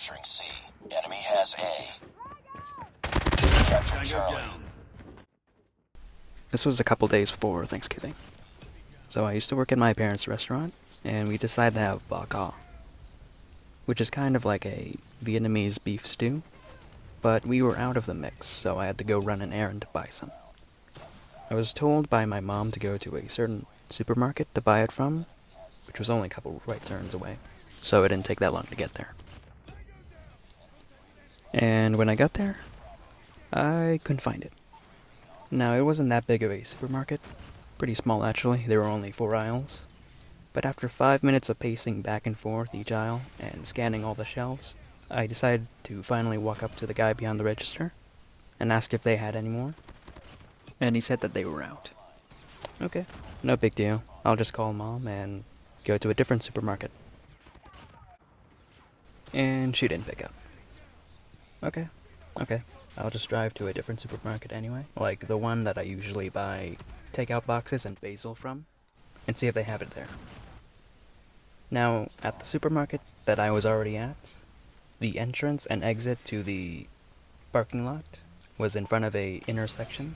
Capturing C. Enemy has A. Capturing Charlie. This was a couple days before Thanksgiving. So I used to work at my parents' restaurant, and we decided to have bak kwa, which is kind of like a Vietnamese beef stew, but we were out of the mix, so I had to go run an errand to buy some. I was told by my mom to go to a certain supermarket to buy it from, which was only a couple right turns away, so it didn't take that long to get there. And when I got there, I couldn't find it. Now, it wasn't that big of a supermarket, pretty small actually, there were only 4 aisles, but after 5 minutes of pacing back and forth each aisle and scanning all the shelves, I decided to finally walk up to the guy behind the register and ask if they had any more, and he said that they were out. Okay, no big deal, I'll just call Mom and go to a different supermarket. And she didn't pick up. Okay, I'll just drive to a different supermarket anyway, like the one that I usually buy takeout boxes and basil from, and see if they have it there. Now, at the supermarket that I was already at, the entrance and exit to the parking lot was in front of a intersection,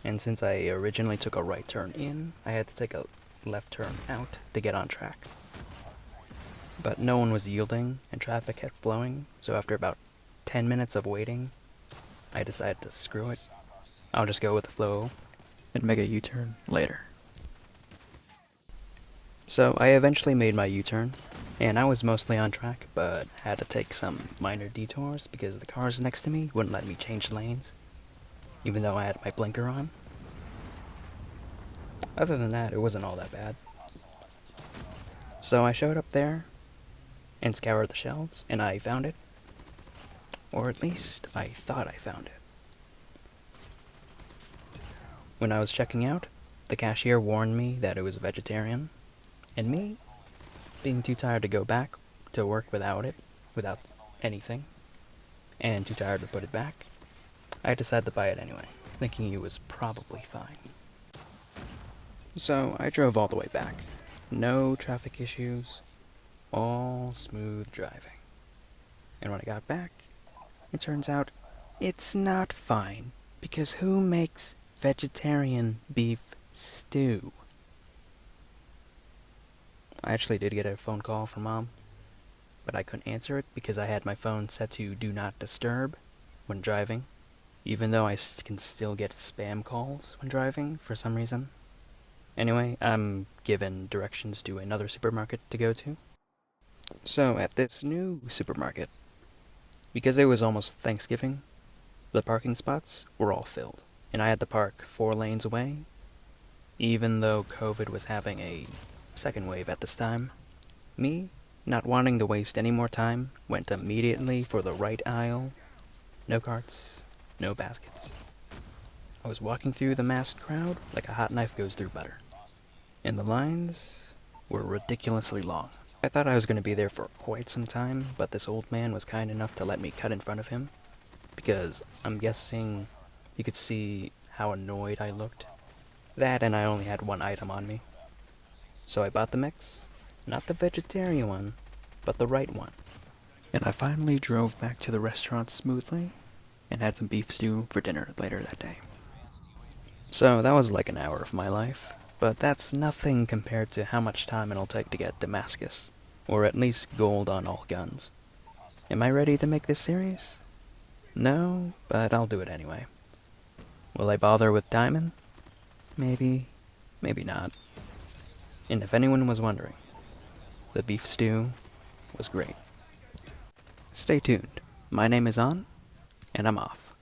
and since I originally took a right turn in, I had to take a left turn out to get on track. But no one was yielding, and traffic kept flowing, so after about 10 minutes of waiting, I decided to screw it. I'll just go with the flow and make a U-turn later. So I eventually made my U-turn, and I was mostly on track, but had to take some minor detours because the cars next to me wouldn't let me change lanes, even though I had my blinker on. Other than that, it wasn't all that bad. So I showed up there and scoured the shelves, and I found it. Or at least, I thought I found it. When I was checking out, the cashier warned me that it was vegetarian, and me, being too tired to go back to work without anything, and too tired to put it back, I decided to buy it anyway, thinking it was probably fine. So I drove all the way back. No traffic issues, all smooth driving. And when I got back, it turns out it's not fine, because who makes vegetarian beef stew? I actually did get a phone call from Mom, but I couldn't answer it because I had my phone set to Do Not Disturb when driving, even though I can still get spam calls when driving for some reason. Anyway, I'm given directions to another supermarket to go to. So at this new supermarket, because it was almost Thanksgiving, the parking spots were all filled, and I had to park 4 lanes away, even though COVID was having a second wave at this time. Me, not wanting to waste any more time, went immediately for the right aisle. No carts, no baskets. I was walking through the massed crowd like a hot knife goes through butter, and the lines were ridiculously long. I thought I was going to be there for quite some time, but this old man was kind enough to let me cut in front of him, because I'm guessing you could see how annoyed I looked. That, and I only had 1 item on me. So I bought the mix, not the vegetarian one, but the right one. And I finally drove back to the restaurant smoothly, and had some beef stew for dinner later that day. So that was like an hour of my life, but that's nothing compared to how much time it'll take to get Damascus, or at least gold on all guns. Am I ready to make this series? No, but I'll do it anyway. Will I bother with diamond? Maybe, maybe not. And if anyone was wondering, the beef stew was great. Stay tuned. My name is On, and I'm off.